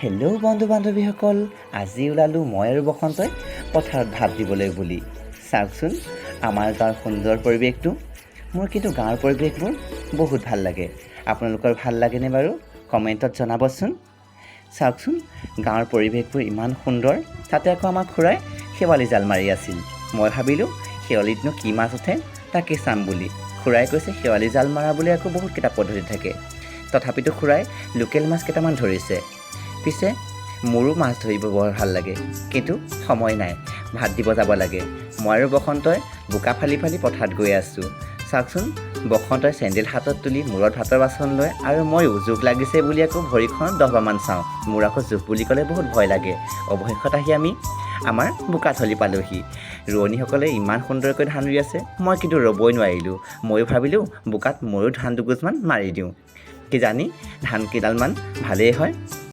Hello' বন্ধু বান্ধৱীসকল, আজি ওলালোঁ মই আৰু বসন্তই পথাৰত ভাত দিবলৈ বুলি। চাওকচোন আমাৰ গাঁৱৰ সুন্দৰ পৰিৱেশটো। মোৰ কিন্তু গাঁৱৰ পৰিৱেশবোৰ বহুত ভাল লাগে। আপোনালোকৰ ভাল লাগেনে বাৰু? কমেণ্টত জনাবচোন। চাওকচোন গাঁৱৰ পৰিৱেশবোৰ ইমান সুন্দৰ। তাতে আকৌ আমাৰ খুৰাই শেৱালি জাল মাৰি আছিল। মই ভাবিলোঁ শেৱালিতনো কি মাছ উঠে তাকে চাম বুলি। খুৰাই কৈছে শেৱালি জাল মৰা বুলি আকৌ বহুতকেইটা পদ্ধতি থাকে। তথাপিতো খুৰাই লোকেল মাছ কেইটামান ধৰিছে। পিছে মোৰো মাছ ধৰিব বৰ ভাল লাগে, কিন্তু সময় নাই, ভাত দিব যাব লাগে। মই আৰু বসন্তই বোকা ফালি ফালি পথাৰত গৈ আছোঁ। চাওকচোন বসন্তই চেণ্ডেল হাতত তুলি মূৰত ভাতৰ বাচন লয়, আৰু ময়ো জোক লাগিছে বুলি আকৌ ভৰিখনত 10 বাৰমান চাওঁ। মোৰ আকৌ জোক বুলি ক'লে বহুত ভয় লাগে। অৱশেষত আহি আমি আমাৰ বোকাথলি পালোহি। ৰোৱনীসকলে ইমান সুন্দৰকৈ ধান ৰুই আছে, মই কিন্তু ৰ'বই নোৱাৰিলোঁ। ময়ো ভাবিলোঁ বোকাত ময়ো ধান দুগোজমান মাৰি দিওঁ, কিজানি ধান কেইডালমান ভালেই হয়।